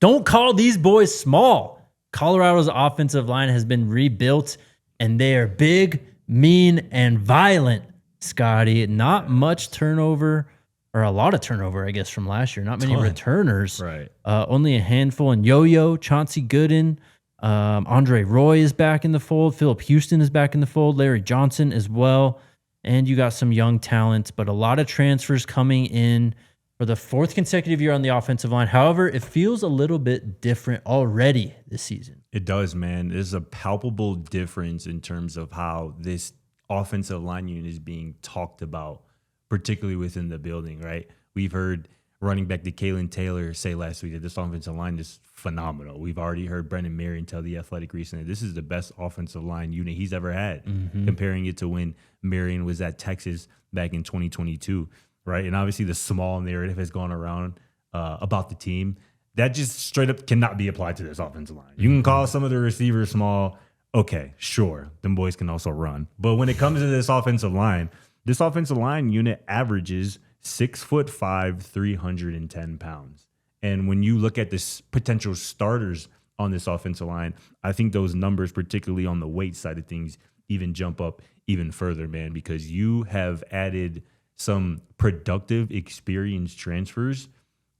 Don't call these boys small. Colorado's offensive line has been rebuilt, and they are big, mean, and violent, Scotty. Not much turnover, or a lot of turnover, I guess, from last year. Not many returners. Right. Only a handful. And YoYo, Chauncey Gooden, Andre Roy is back in the fold. Phillip Houston is back in the fold. Larry Johnson as well. And you got some young talent, but a lot of transfers coming in for the fourth consecutive year on the offensive line. However, it feels a little bit different already this season. It does, man. There's a palpable difference in terms of how this offensive line unit is being talked about, particularly within the building, right? We've heard running back Kalen Taylor say last week that this offensive line is phenomenal. We've already heard Brendan Marion tell The Athletic recently this is the best offensive line unit he's ever had, comparing it to when Marion was at Texas back in 2022, right? And obviously the small narrative has gone around about the team. That just straight up cannot be applied to this offensive line. You can call some of the receivers small. Okay, sure. Them boys can also run. But when it comes to this offensive line unit averages 6'5", 310 pounds. And when you look at this potential starters on this offensive line, I think those numbers, particularly on the weight side of things, even jump up even further, man, because you have added some productive, experienced transfers.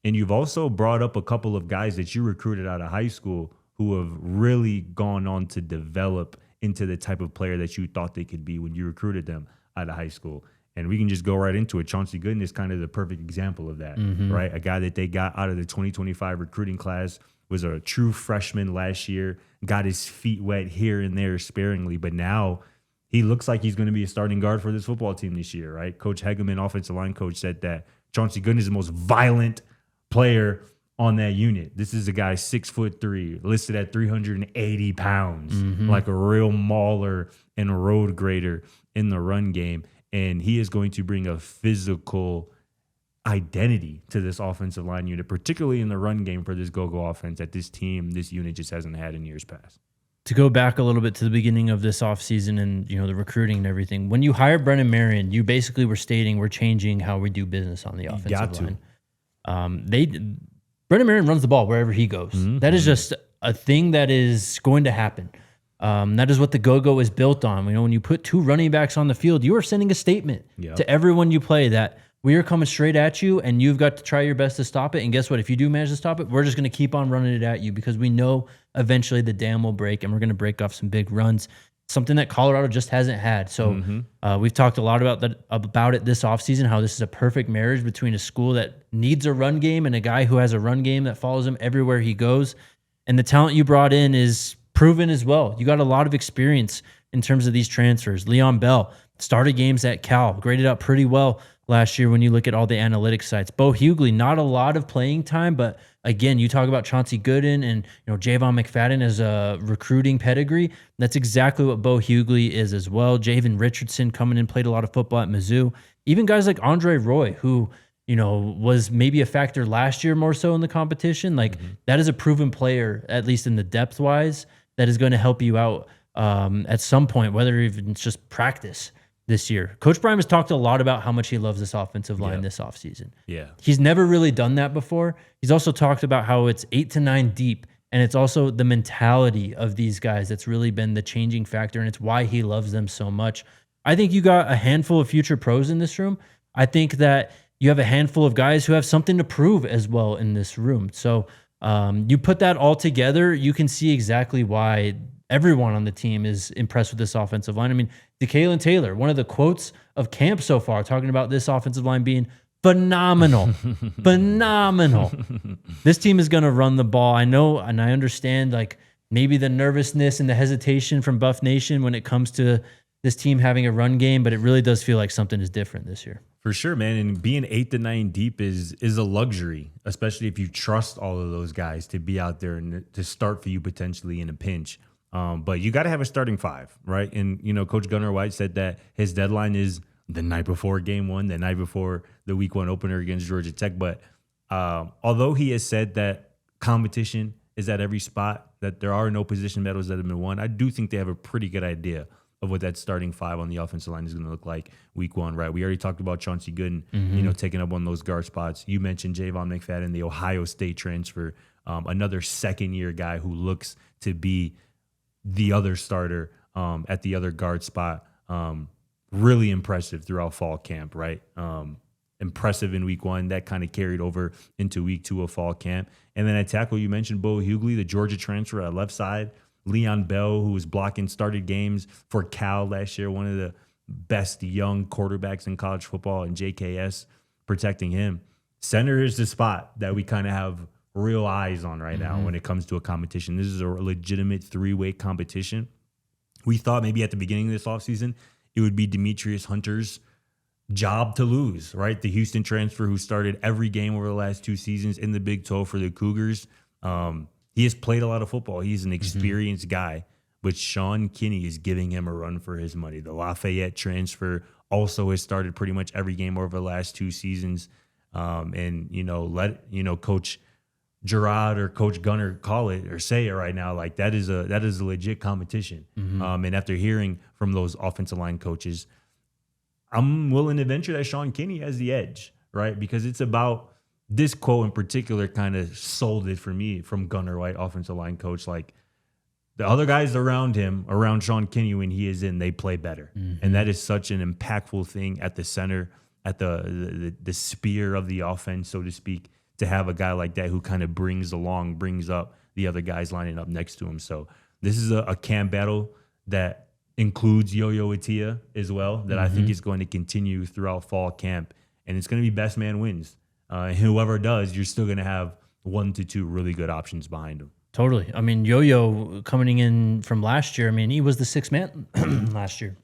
And you've also brought up a couple of guys that you recruited out of high school who have really gone on to develop into the type of player that you thought they could be when you recruited them out of high school. And we can just go right into it. Chauncey Gooden is kind of the perfect example of that, right? A guy that they got out of the 2025 recruiting class, was a true freshman last year, got his feet wet here and there sparingly, but now he looks like he's going to be a starting guard for this football team this year, right? Coach Hegeman, offensive line coach, said that Chauncey Gooden is the most violent player on that unit. This is a guy 6'3", listed at 380 pounds, like a real mauler and a road grader in the run game. And he is going to bring a physical identity to this offensive line unit, particularly in the run game for this go-go offense that this unit just hasn't had in years past. To go back a little bit to the beginning of this offseason and, the recruiting and everything, when you hired Brendan Marion, you basically were stating we're changing how we do business on the offensive line. Brendan Marion runs the ball wherever he goes. That is just a thing that is going to happen. That is what the go-go is built on. When you put two running backs on the field, you are sending a statement to everyone you play that we are coming straight at you and you've got to try your best to stop it. And guess what? If you do manage to stop it, we're just going to keep on running it at you because we know eventually the dam will break and we're going to break off some big runs, something that Colorado just hasn't had. So we've talked a lot about it this offseason, how this is a perfect marriage between a school that needs a run game and a guy who has a run game that follows him everywhere he goes. And the talent you brought in is proven as well. You got a lot of experience in terms of these transfers. Leon Bell started games at Cal, graded out pretty well last year when you look at all the analytics sites. Bo Hughley, not a lot of playing time, but again, you talk about Chauncey Gooden and Javon McFadden as a recruiting pedigree. That's exactly what Bo Hughley is as well. Javen Richardson coming in, played a lot of football at Mizzou. Even guys like Andre Roy, who was maybe a factor last year more so in the competition. That is a proven player, at least in the depth wise, that is going to help you out at some point, whether even it's just practice this year. Coach Prime has talked a lot about how much he loves this offensive line this offseason. Yeah. He's never really done that before. He's also talked about how it's 8 to 9 deep, and it's also the mentality of these guys that's really been the changing factor, and it's why he loves them so much. I think you got a handful of future pros in this room. I think that you have a handful of guys who have something to prove as well in this room. So you put that all together, you can see exactly why everyone on the team is impressed with this offensive line. I mean, Kalen Taylor, one of the quotes of camp so far, talking about this offensive line being phenomenal. Phenomenal. This team is going to run the ball. I know, and I understand maybe the nervousness and the hesitation from Buff Nation when it comes to this team having a run game, but it really does feel like something is different this year. For sure, man. And being 8 to 9 deep is a luxury, especially if you trust all of those guys to be out there and to start for you potentially in a pinch. But you got to have a starting five, right? And, Coach Gunnar White said that his deadline is the night before game one, the night before the week one opener against Georgia Tech. But although he has said that competition is at every spot, that there are no position medals that have been won, I do think they have a pretty good idea of what that starting five on the offensive line is going to look like week one, right? We already talked about Chauncey Gooden, taking up one of those guard spots. You mentioned Javon McFadden, the Ohio State transfer, another second-year guy who looks to be the other starter at the other guard spot. Really impressive throughout fall camp, right? Impressive in week 1. That kind of carried over into week 2 of fall camp. And then at tackle, you mentioned Bo Hughley, the Georgia transfer at left side. Leon Bell, who was blocking started games for Cal last year, one of the best young quarterbacks in college football, and JKS protecting him. Center is the spot that we kind of have real eyes on right now when it comes to a competition. This is a legitimate 3-way competition. We thought maybe at the beginning of this offseason, it would be Demetrius Hunter's job to lose, right? The Houston transfer who started every game over the last 2 seasons in the Big 12 for the Cougars. He has played a lot of football. He's an experienced guy, but Sean Kenney is giving him a run for his money. The Lafayette transfer also has started pretty much every game over the last 2 seasons. And, let Coach Gerard or Coach Gunner call it or say it right now. Like that is a legit competition. And after hearing from those offensive line coaches, I'm willing to venture that Sean Kenney has the edge, right? Because it's about this quote in particular kind of sold it for me from Gunner White, offensive line coach. Like the other guys around him, around Sean Kenney when he is in, they play better. And that is such an impactful thing at the center, at the spear of the offense, so to speak, to have a guy like that who kind of brings up the other guys lining up next to him. So this is a camp battle that includes YoYo Atia as well, that I think is going to continue throughout fall camp. And it's going to be best man wins. And whoever does, you're still going to have 1 to 2 really good options behind him. Totally. I mean, YoYo coming in from last year, I mean, he was the 6th man last year.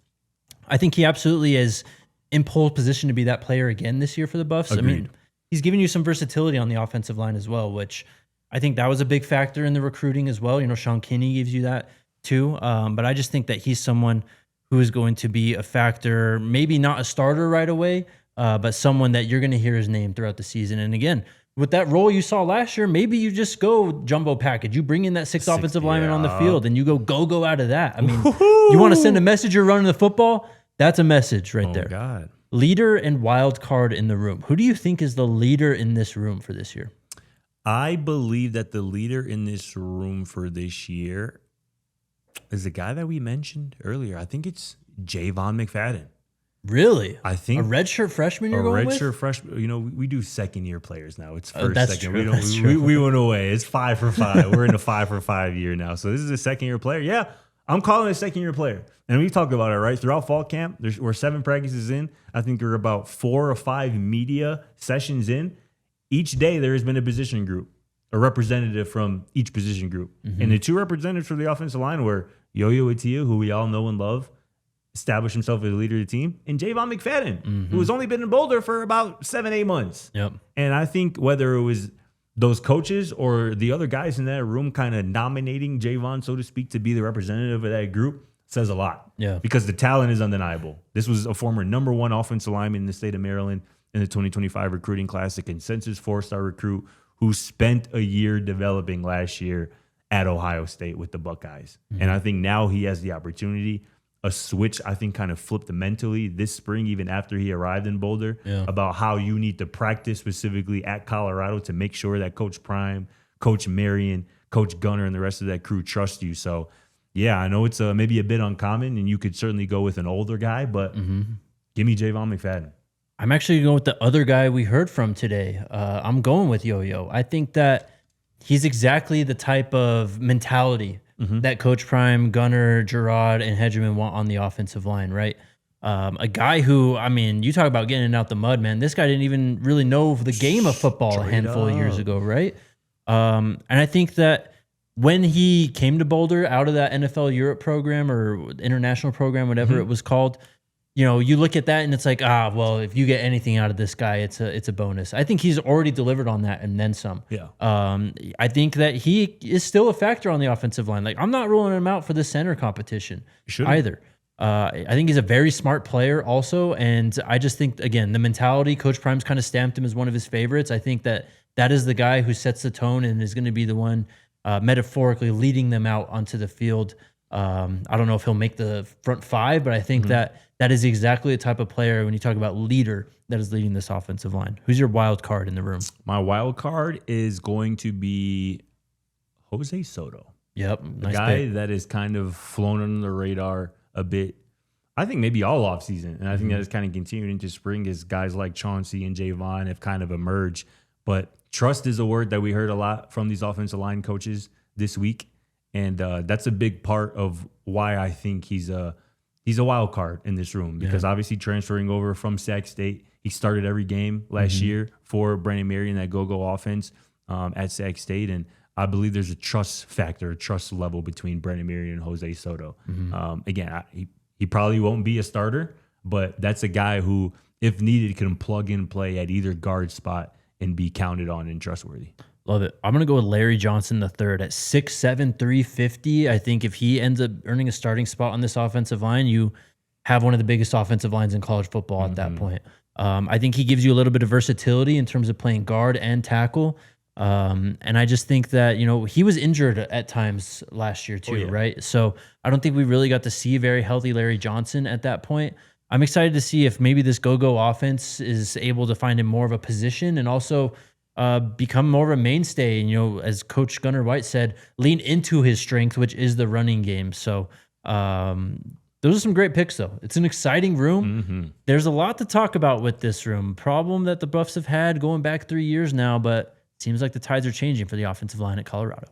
I think he absolutely is in pole position to be that player again this year for the Buffs. Agreed. I mean, he's giving you some versatility on the offensive line as well, which I think that was a big factor in the recruiting as well. Sean Kenney gives you that too. But I just think that he's someone who is going to be a factor, maybe not a starter right away, but someone that you're going to hear his name throughout the season. And again, with that role you saw last year, maybe you just go jumbo package. You bring in that 6th offensive lineman on the field and you go out of that. I mean, you want to send a message you're running the football? That's a message right there. God. Leader and wild card in the room. Who do you think is the leader in this room for this year? I believe that the leader in this room for this year is the guy that we mentioned earlier. I think it's Javon McFadden. Really? I think a redshirt freshman you're going with? A redshirt freshman. We do second-year players now. It's first, that's second. True. We went away. It's 5 for 5. We're in a 5 for 5 year now. So this is a second-year player. Yeah, I'm calling it a second-year player. And we've talked about it, right? Throughout fall camp, we're 7 practices in. I think we're about 4 or 5 media sessions in. Each day there has been a position group, a representative from each position group. And the 2 representatives for the offensive line were YoYo Atia, who we all know and love, established himself as a leader of the team, and Javon McFadden, who has only been in Boulder for about 7-8 months. Yep. And I think whether it was those coaches or the other guys in that room kind of nominating Javon, so to speak, to be the representative of that group says a lot. Yeah. Because the talent is undeniable. This was a former number 1 offensive lineman in the state of Maryland in the 2025 recruiting class, a consensus 4-star recruit who spent a year developing last year at Ohio State with the Buckeyes. And I think now he has the opportunity. A switch, I think, kind of flipped mentally this spring, even after he arrived in Boulder, about how you need to practice specifically at Colorado to make sure that Coach Prime, Coach Marion, Coach Gunner, and the rest of that crew trust you. So, yeah, I know it's maybe a bit uncommon, and you could certainly go with an older guy, but give me Javon McFadden. I'm actually going with the other guy we heard from today. I'm going with YoYo. I think that he's exactly the type of mentality that Coach Prime, Gunner, Gerard, and Hedgeman want on the offensive line, right? A guy who, I mean, you talk about getting out the mud, man. This guy didn't even really know the game of football a handful of years ago, right? And I think that when he came to Boulder out of that NFL Europe program or international program, whatever it was called, you look at that and it's like, well, if you get anything out of this guy, it's a bonus. I think he's already delivered on that and then some. Yeah. I think that he is still a factor on the offensive line. Like, I'm not ruling him out for the center competition either. I think he's a very smart player also, and I just think, again, the mentality, Coach Prime's kind of stamped him as one of his favorites. I think that is the guy who sets the tone and is going to be the one metaphorically leading them out onto the field. I don't know if he'll make the front 5, but I think that is exactly the type of player, when you talk about leader, that is leading this offensive line. Who's your wild card in the room? My wild card is going to be Jose Soto. Yep. A guy that is kind of flown under the radar a bit. I think maybe all offseason. And I think that has kind of continued into spring as guys like Chauncey and Javon have kind of emerged. But trust is a word that we heard a lot from these offensive line coaches this week. And that's a big part of why I think he's a wild card in this room, because obviously transferring over from Sac State, he started every game last year for Brandon Marion, that go-go offense at Sac State. And I believe there's a trust factor, a trust level between Brandon Marion and Jose Soto. Again, he probably won't be a starter, but that's a guy who, if needed, can plug and play at either guard spot and be counted on and trustworthy. Love it. I'm going to go with Larry Johnson III at 6'7", 350. I think if he ends up earning a starting spot on this offensive line, you have one of the biggest offensive lines in college football at that point. I think he gives you a little bit of versatility in terms of playing guard and tackle. And I just think that, he was injured at times last year too, right? So I don't think we really got to see a very healthy Larry Johnson at that point. I'm excited to see if maybe this go-go offense is able to find him more of a position and also become more of a mainstay. And, as Coach Gunnar White said, lean into his strength, which is the running game. So those are some great picks, though. It's an exciting room. There's a lot to talk about with this room. Problem that the Buffs have had going back 3 years now, but it seems like the tides are changing for the offensive line at Colorado.